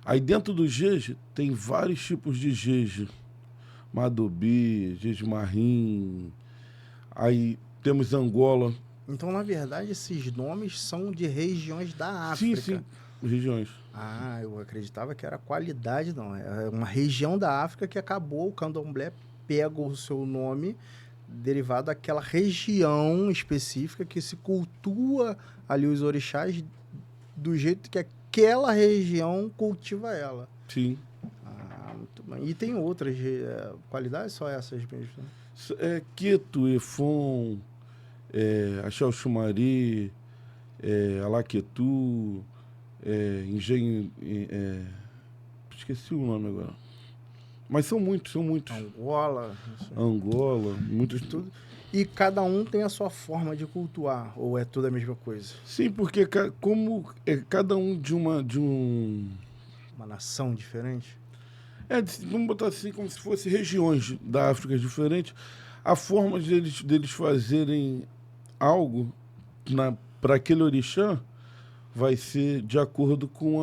Speaker 2: Aí dentro do Jeje tem vários tipos de Jeje. Madobi, Jeje Marim. Aí temos Angola.
Speaker 1: Então, na verdade, esses nomes são de regiões da África.
Speaker 2: Sim, regiões.
Speaker 1: Eu acreditava que era qualidade, não. É uma região da África que acabou, o candomblé pega o seu nome derivado daquela região específica que se cultua ali os orixás do jeito que aquela região cultiva ela.
Speaker 2: Sim.
Speaker 1: E tem outras qualidades, só essas mesmo, né?
Speaker 2: Queto, Efon, Axel Chumari, Alaquetu, Engenho... esqueci o nome agora. Mas são muitos.
Speaker 1: Angola, não sei.
Speaker 2: Angola, muitos...
Speaker 1: Tudo. E cada um tem a sua forma de cultuar, ou é tudo a mesma coisa?
Speaker 2: Sim, porque como é cada um
Speaker 1: Uma nação diferente?
Speaker 2: vamos botar assim, como se fosse regiões da África diferentes, a forma deles fazerem algo para aquele orixá vai ser de acordo com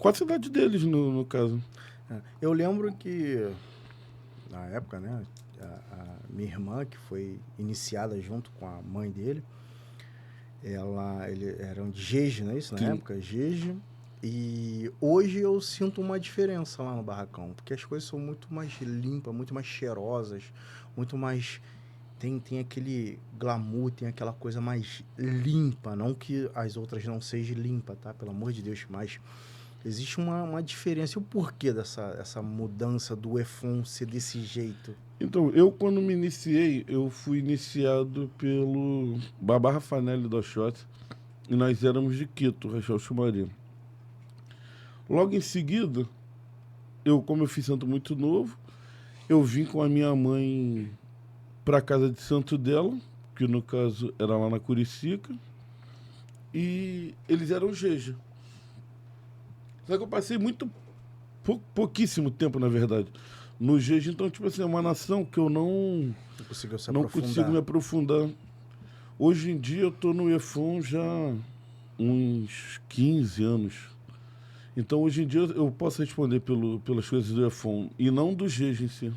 Speaker 2: a cidade deles, no caso.
Speaker 1: Eu lembro que, na época, né, a minha irmã, que foi iniciada junto com a mãe dele, eles eram de Jeje, não é isso? Na
Speaker 2: Sim.
Speaker 1: época, Jeje. E hoje eu sinto uma diferença lá no barracão, porque as coisas são muito mais limpas, muito mais cheirosas, muito mais... Tem aquele glamour, tem aquela coisa mais limpa, não que as outras não sejam limpas, tá? Pelo amor de Deus, mas existe uma diferença. E o porquê essa mudança do Efon ser desse jeito?
Speaker 2: Então, eu quando me iniciei, eu fui iniciado pelo Babá Rafanelli do Oxóssi, e nós éramos de Quito, Rachel Chumari. Logo em seguida, como eu fiz santo muito novo, eu vim com a minha mãe para casa de santo dela, que no caso era lá na Curicica, e eles eram Jeje. Só que eu passei pouquíssimo tempo, na verdade, no Jeje. Então, tipo assim, é uma nação que eu não consigo me aprofundar. Hoje em dia eu tô no Efon já uns 15 anos. Então, hoje em dia eu posso responder pelas coisas do Efon e não do Jeje em si.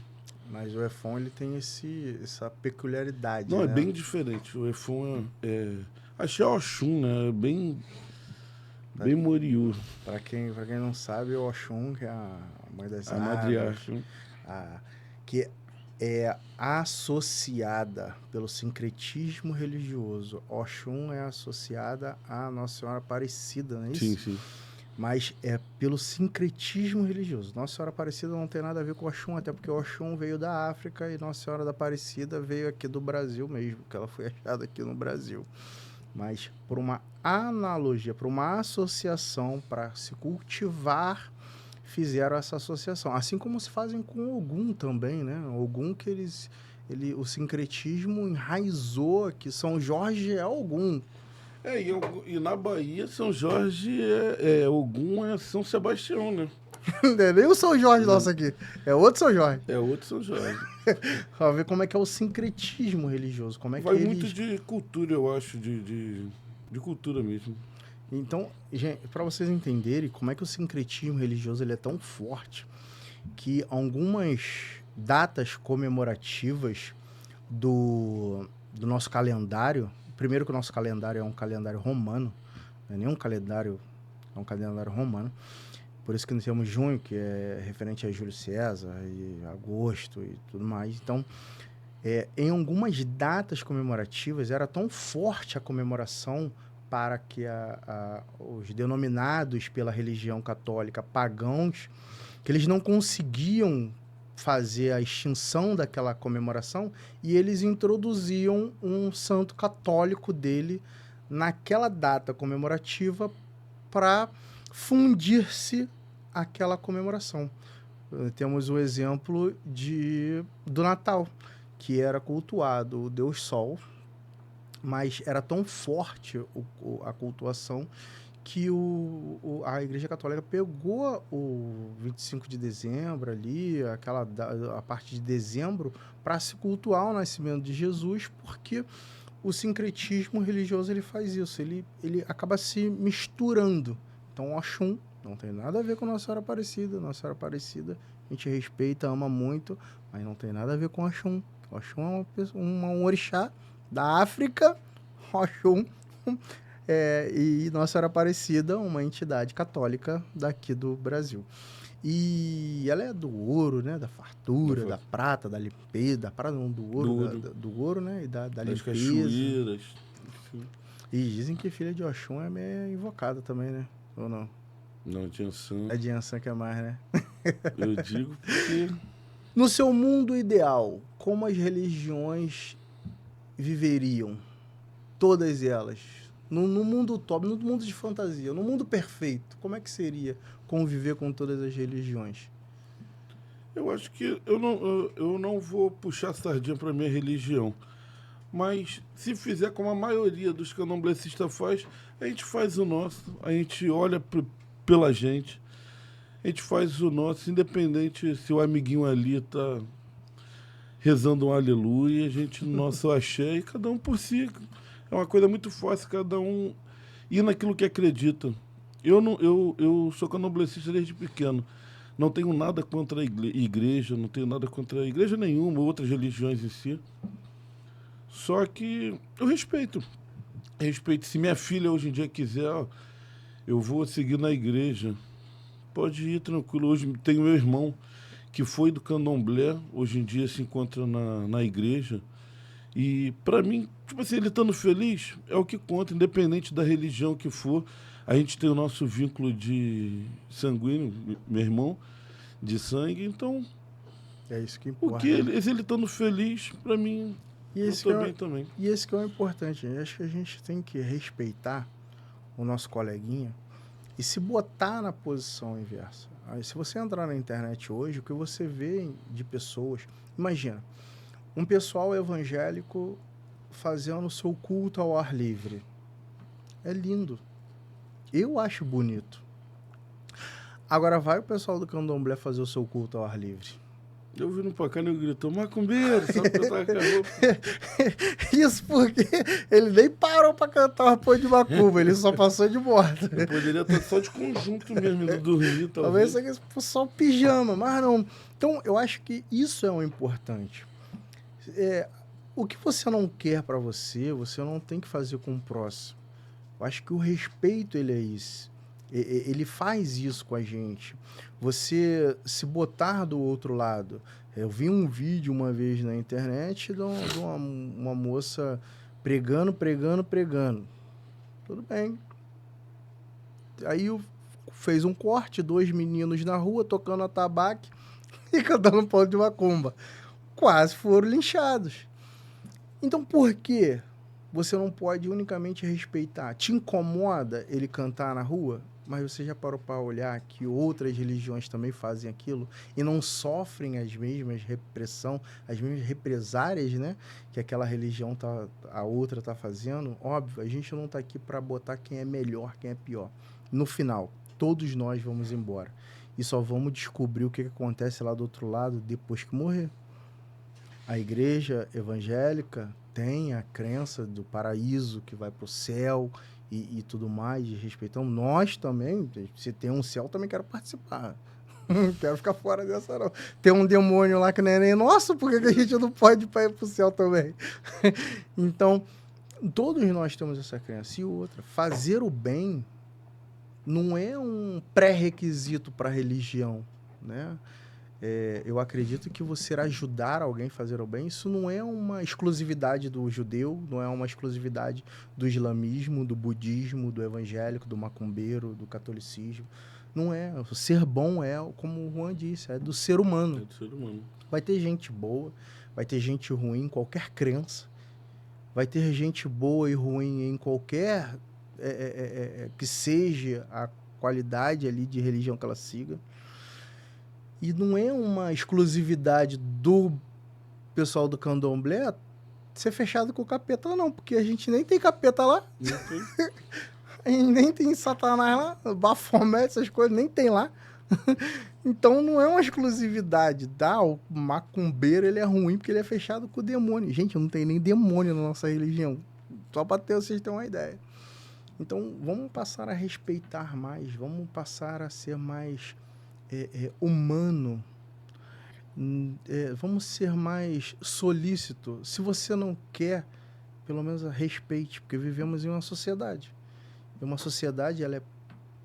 Speaker 1: Mas o Efon, ele tem essa peculiaridade,
Speaker 2: não,
Speaker 1: né?
Speaker 2: É bem diferente. O Efon achei Oxum, né? É bem Moriú.
Speaker 1: Para quem não sabe, o Oxum, que é a mãe das
Speaker 2: A
Speaker 1: águas,
Speaker 2: matriarca.
Speaker 1: que é associada pelo sincretismo religioso. Oxum é associada à Nossa Senhora Aparecida, não é isso?
Speaker 2: Sim, sim.
Speaker 1: Mas é pelo sincretismo religioso. Nossa Senhora Aparecida não tem nada a ver com Oxum, até porque Oxum veio da África e Nossa Senhora da Aparecida veio aqui do Brasil mesmo, que ela foi achada aqui no Brasil. Mas por uma analogia, por uma associação para se cultivar, fizeram essa associação. Assim como se fazem com Ogum também, né? Ogum que o sincretismo enraizou aqui. São Jorge é Ogum.
Speaker 2: E na Bahia, São Jorge Ogum é São Sebastião, né?
Speaker 1: Não é nem o São Jorge nosso aqui. É outro São Jorge.
Speaker 2: É outro São Jorge.
Speaker 1: Pra ver como é que é o sincretismo religioso. Como é
Speaker 2: Vai
Speaker 1: que
Speaker 2: muito de cultura, eu acho, de cultura mesmo.
Speaker 1: Então, gente, para vocês entenderem como é que o sincretismo religioso ele é tão forte, que algumas datas comemorativas do nosso calendário, primeiro que o nosso calendário é um calendário romano, não é nenhum calendário, é um calendário romano, por isso que nós temos junho, que é referente a Júlio César, e agosto e tudo mais. Então, em algumas datas comemorativas, era tão forte a comemoração para que os denominados pela religião católica pagãos, que eles não conseguiam fazer a extinção daquela comemoração e eles introduziam um santo católico dele naquela data comemorativa para fundir-se aquela comemoração. Temos o exemplo do Natal, que era cultuado o Deus Sol, mas era tão forte a cultuação que a Igreja Católica pegou o 25 de dezembro ali, a parte de dezembro, para se cultuar o nascimento de Jesus, porque o sincretismo religioso ele faz isso, ele acaba se misturando. Então, Oxum não tem nada a ver com Nossa Senhora Aparecida. Nossa Senhora Aparecida a gente respeita, ama muito, mas não tem nada a ver com Oxum. Oxum é um orixá da África, Oxum, e Nossa Senhora Aparecida, uma entidade católica daqui do Brasil. E ela é do ouro, né? Da fartura, da prata, da limpeza, da prata não, do ouro, do ouro, né? E da limpeza.
Speaker 2: Cachoeiras.
Speaker 1: E dizem que filha de Oxum é meio invocada também, né? Ou não?
Speaker 2: Não, de Ansan.
Speaker 1: É de Ansan que é mais, né?
Speaker 2: Eu digo porque
Speaker 1: No seu mundo ideal, como as religiões viveriam? Todas elas. No mundo top, no mundo de fantasia, no mundo perfeito, como é que seria conviver com todas as religiões?
Speaker 2: eu acho que eu não vou puxar sardinha para minha religião. Mas se fizer como a maioria dos candomblecistas faz, a gente faz o nosso, a gente olha pela gente, a gente faz o nosso, independente se o amiguinho ali tá rezando um aleluia, a gente no nosso axé, e cada um por si. É uma coisa muito fácil, cada um ir naquilo que acredita. Eu sou candomblessista desde pequeno. Não tenho nada contra a igreja, não tenho nada contra a igreja nenhuma, outras religiões em si. Só que eu respeito. Respeito. Se minha filha hoje em dia quiser, ó, eu vou seguir na igreja. Pode ir tranquilo. Hoje tem meu irmão que foi do candomblé, hoje em dia se encontra na igreja. E para mim, tipo assim, ele estando feliz é o que conta, independente da religião que for. A gente tem o nosso vínculo de sanguíneo, meu irmão, de sangue. Então,
Speaker 1: É isso que
Speaker 2: o que
Speaker 1: importa, né?
Speaker 2: ele estando feliz, para mim,
Speaker 1: E
Speaker 2: eu
Speaker 1: esse que
Speaker 2: tô
Speaker 1: é,
Speaker 2: bem também.
Speaker 1: e esse que é o importante. Eu acho que a gente tem que respeitar o nosso coleguinha e se botar na posição inversa. Aí, se você entrar na internet hoje, o que você vê de pessoas... Imagina, um pessoal evangélico fazendo seu culto ao ar livre. É lindo. Eu acho bonito. Agora vai o pessoal do candomblé fazer o seu culto ao ar livre.
Speaker 2: Eu vi no Pacana e gritou, macumbeiro, sabe que eu tava com a roupa.
Speaker 1: Isso porque ele nem parou pra cantar uma porra de macumba, ele só passou de borda.
Speaker 2: Eu poderia estar só de conjunto mesmo, indo dormir,
Speaker 1: Talvez
Speaker 2: talvez.
Speaker 1: seja só pijama, mas não. Então, eu acho que isso é o importante. É, o que você não quer pra você, você não tem que fazer com o próximo. Eu acho que o respeito, ele é isso. Ele faz isso com a gente. Você se botar do outro lado. Eu vi um vídeo uma vez na internet de uma moça pregando, pregando, pregando. Tudo bem. Aí fez um corte, dois meninos na rua tocando atabaque e cantando pau de macumba. Quase foram linchados. Então por que você não pode unicamente respeitar? Te incomoda ele cantar na rua? Mas você já parou para olhar que outras religiões também fazem aquilo e não sofrem as mesmas repressão, as mesmas represárias, né? Que aquela religião a outra tá fazendo? Óbvio, a gente não tá aqui para botar quem é melhor, quem é pior. No final, todos nós vamos embora e só vamos descobrir o que acontece lá do outro lado depois que morrer. A igreja evangélica tem a crença do paraíso que vai para o céu e tudo mais, de respeitão. Nós também, se tem um céu, também quero participar. Não quero ficar fora dessa, não. Tem um demônio lá que não é nem nosso, por que a gente não pode ir para o céu também? Então, todos nós temos essa crença. E outra, fazer o bem não é um pré-requisito para a religião, né? Eu acredito que você ajudar alguém a fazer o bem, isso não é uma exclusividade do judeu, não é uma exclusividade do islamismo, do budismo, do evangélico, do macumbeiro, do catolicismo. Não é. O ser bom é, como o Juan disse, é do ser
Speaker 2: É
Speaker 1: humano.
Speaker 2: do ser humano.
Speaker 1: Vai ter gente boa, vai ter gente ruim em qualquer crença, vai ter gente boa e ruim em qualquer que seja a qualidade ali de religião que ela siga. E não é uma exclusividade do pessoal do candomblé ser fechado com o capeta, não, porque a gente nem tem capeta lá,
Speaker 2: Não tem.
Speaker 1: a gente nem tem satanás lá, Bafomé, essas coisas, nem tem lá. Então não é uma exclusividade. O macumbeiro ele é ruim porque ele é fechado com o demônio. Gente, não tem nem demônio na nossa religião. Só para vocês terem uma ideia. Então vamos passar a respeitar mais, vamos passar a ser mais humano. Vamos ser mais solícito. Se você não quer, pelo menos respeite, porque vivemos em uma sociedade. E uma sociedade, ela é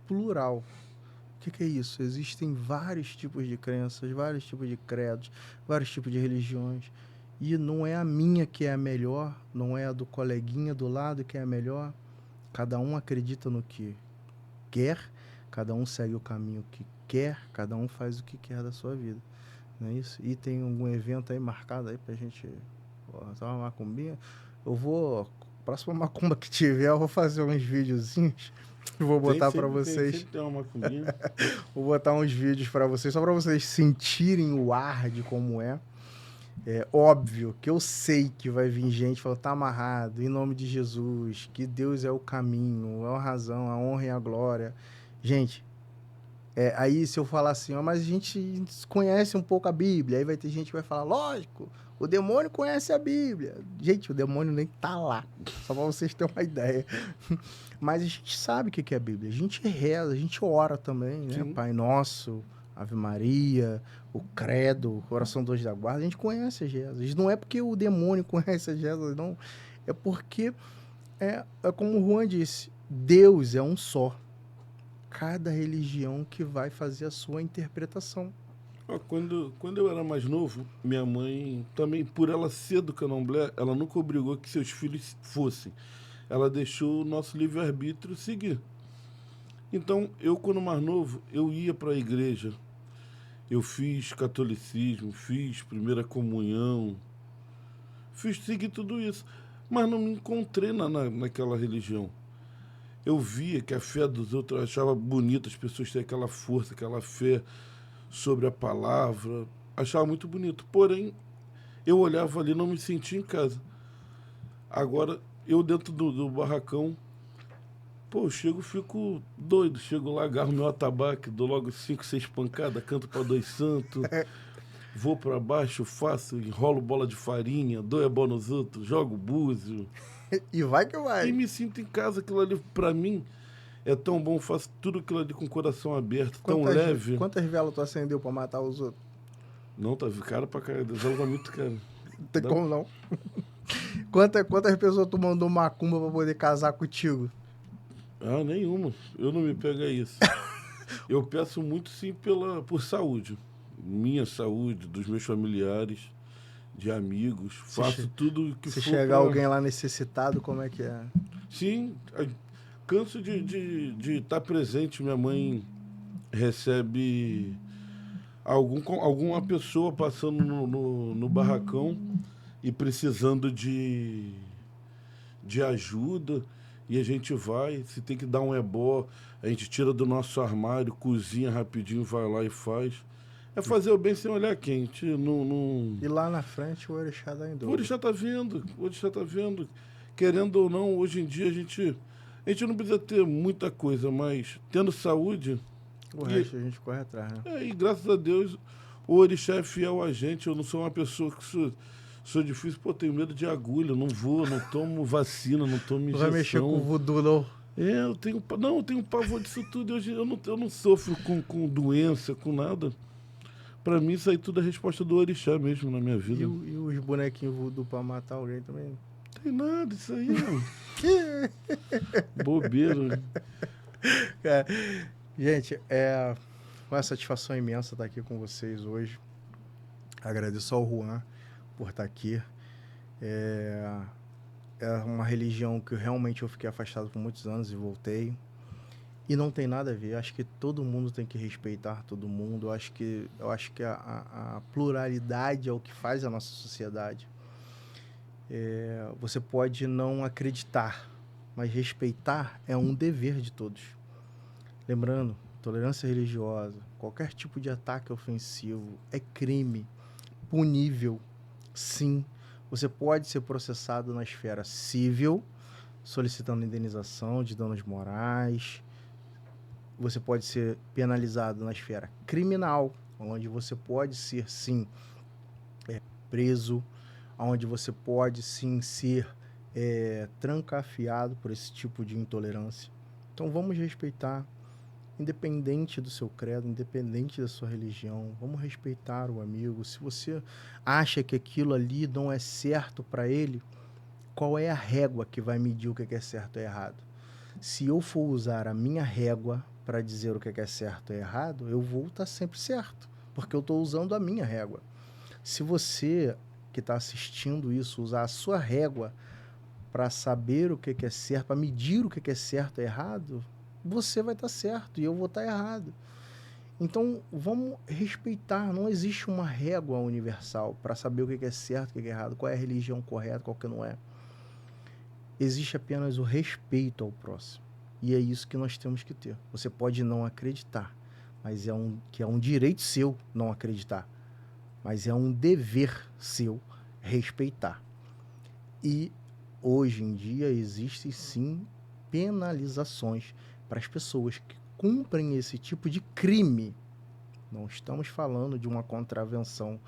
Speaker 1: plural. O que é isso? Existem vários tipos de crenças, vários tipos de credos, vários tipos de religiões. E não é a minha que é a melhor, não é a do coleguinha do lado que é a melhor. Cada um acredita no que quer, cada um segue o caminho que quer, cada um faz o que quer da sua vida. Não é isso? E tem algum evento aí marcado aí pra gente botar uma macumbinha? Eu vou, próxima macumba que tiver, eu vou fazer uns videozinhos. Vou botar pra vocês.
Speaker 2: Sempre tem uma macumbinha.
Speaker 1: Vou botar uns vídeos pra vocês, só pra vocês sentirem o ar de como é. É óbvio que eu sei que vai vir gente falando, tá amarrado, em nome de Jesus, que Deus é o caminho, é a razão, a honra e a glória. Gente, aí se eu falar assim, ó, mas a gente conhece um pouco a Bíblia, aí vai ter gente que vai falar, lógico, o demônio conhece a Bíblia. Gente, o demônio nem tá lá, só pra vocês terem uma ideia. Mas a gente sabe o que é a Bíblia, a gente reza, a gente ora também, né?
Speaker 2: Sim.
Speaker 1: Pai Nosso, Ave Maria, o Credo, Oração dos da Guarda, a gente conhece a Jesus. Não é porque o demônio conhece a Jesus, não. É porque, é como o Juan disse, Deus é um só. Cada religião que vai fazer a sua interpretação.
Speaker 2: Ó, quando eu era mais novo, minha mãe, também por ela ser do candomblé, ela nunca obrigou que seus filhos fossem. Ela deixou o nosso livre-arbítrio seguir. Então, eu, quando mais novo, eu ia para a igreja. Eu fiz catolicismo, fiz primeira comunhão, segui tudo isso. Mas não me encontrei naquela religião. Eu via que a fé dos outros, eu achava bonito as pessoas terem aquela força, aquela fé sobre a palavra. Achava muito bonito. Porém, eu olhava ali e não me sentia em casa. Agora, eu dentro do barracão, pô, eu chego, fico doido. Chego lá, agarro meu atabaque, dou logo 5, 6 pancadas, canto para dois santos, vou para baixo, faço, enrolo bola de farinha, dou a bola nos outros, jogo búzio.
Speaker 1: E vai que
Speaker 2: E
Speaker 1: vai.
Speaker 2: me sinto em casa. Aquilo ali, para mim, é tão bom. Faço tudo aquilo ali com o coração aberto, tão leve.
Speaker 1: Quantas velas tu acendeu pra matar os outros?
Speaker 2: Não, tá caro pra caralho. Deus, ela tá muito caro.
Speaker 1: Não tem como não. Quantas pessoas tu mandou macumba pra poder casar contigo?
Speaker 2: Ah, nenhuma. Eu não me pego a isso. Eu peço muito, sim, por saúde. Minha saúde, dos meus familiares, de amigos. Faço tudo que
Speaker 1: Se
Speaker 2: for
Speaker 1: chegar
Speaker 2: pra...
Speaker 1: alguém lá necessitado, como é que é?
Speaker 2: Sim, canso de estar presente. Minha mãe recebe alguma pessoa passando no barracão e precisando de ajuda, e a gente vai. Se tem que dar um ebó, a gente tira do nosso armário, cozinha rapidinho, vai lá e faz. É fazer o bem sem olhar quente.
Speaker 1: E lá na frente o orixá dá em
Speaker 2: O
Speaker 1: dobro.
Speaker 2: orixá tá vendo, o orixá tá vendo. Querendo ou não, hoje em dia a gente não precisa ter muita coisa, mas tendo saúde,
Speaker 1: O resto a gente corre atrás, né?
Speaker 2: e graças a Deus o orixá é fiel a gente. Eu não sou uma pessoa que sou difícil, pô, tenho medo de agulha, não vou, não tomo vacina, não tomo
Speaker 1: Não
Speaker 2: injeção.
Speaker 1: vai mexer com o voodoo, não.
Speaker 2: Eu tenho pavor disso tudo. Eu não sofro com doença, com nada. Pra mim, isso aí tudo é resposta do orixá mesmo na minha vida.
Speaker 1: E os bonequinhos voodoo pra matar alguém também?
Speaker 2: Não tem nada, isso aí, mano. Bobeira.
Speaker 1: Gente, é uma satisfação imensa estar aqui com vocês hoje. Agradeço ao Juan por estar aqui. É uma religião que realmente eu fiquei afastado por muitos anos e voltei. E não tem nada a ver. Acho que todo mundo tem que respeitar todo mundo. Eu acho que a pluralidade é o que faz a nossa sociedade. Você pode não acreditar, mas respeitar é um dever de todos. Lembrando, tolerância religiosa, qualquer tipo de ataque ofensivo é crime, punível, sim. Você pode ser processado na esfera civil, solicitando indenização de danos morais. Você pode ser penalizado na esfera criminal, onde você pode ser, sim, preso, onde você pode, sim, ser trancafiado por esse tipo de intolerância. Então, vamos respeitar, independente do seu credo, independente da sua religião, vamos respeitar o amigo. Se você acha que aquilo ali não é certo para ele, qual é a régua que vai medir o que é certo e errado? Se eu for usar a minha régua para dizer o que é certo e errado, eu vou estar sempre certo, porque eu estou usando a minha régua. Se você que está assistindo isso usar a sua régua para saber o que é certo, para medir o que é certo e errado, você vai estar certo e eu vou estar errado. Então, vamos respeitar. Não existe uma régua universal para saber o que é certo, o que é errado, qual é a religião correta, qual que não é. Existe apenas o respeito ao próximo. E é isso que nós temos que ter. Você pode não acreditar, mas é um direito seu não acreditar. Mas é um dever seu respeitar. E hoje em dia existem sim penalizações para as pessoas que cumprem esse tipo de crime. Não estamos falando de uma contravenção,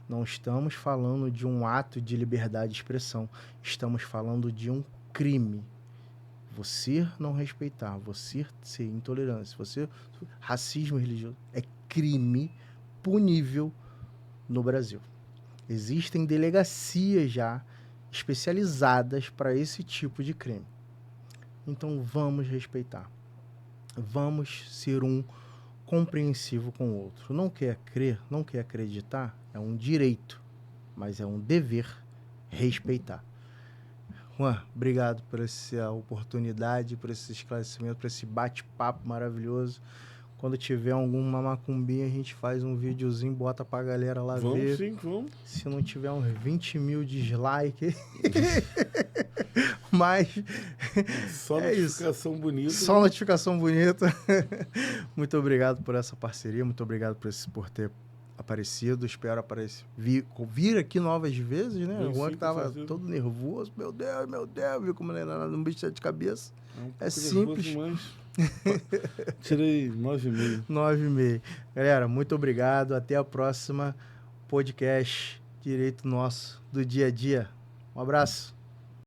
Speaker 1: não estamos falando de um ato de liberdade de expressão, estamos falando de um crime. Você não respeitar, você ser intolerante, você racismo religioso é crime punível no Brasil. Existem delegacias já especializadas para esse tipo de crime. Então vamos respeitar. Vamos ser um compreensivo com o outro. Não quer crer, não quer acreditar, é um direito, mas é um dever respeitar. Juan, obrigado por essa oportunidade, por esse esclarecimento, por esse bate-papo maravilhoso. Quando tiver alguma macumbinha, a gente faz um videozinho, bota pra galera lá ver.
Speaker 2: Vamos sim, vamos.
Speaker 1: Se não tiver uns 20 mil dislikes. Mas
Speaker 2: Só
Speaker 1: é
Speaker 2: notificação
Speaker 1: isso.
Speaker 2: bonita.
Speaker 1: Só notificação bonita. Muito obrigado por essa parceria, muito obrigado por ter aparecido. Espero vir aqui novas vezes, né? O Juan que tava todo nervoso. Meu Deus, viu como ele era um bicho de cabeça. É simples.
Speaker 2: Tirei 9,5.
Speaker 1: 9,5. Galera, muito obrigado. Até a próxima podcast Direito Nosso do Dia a Dia. Um abraço.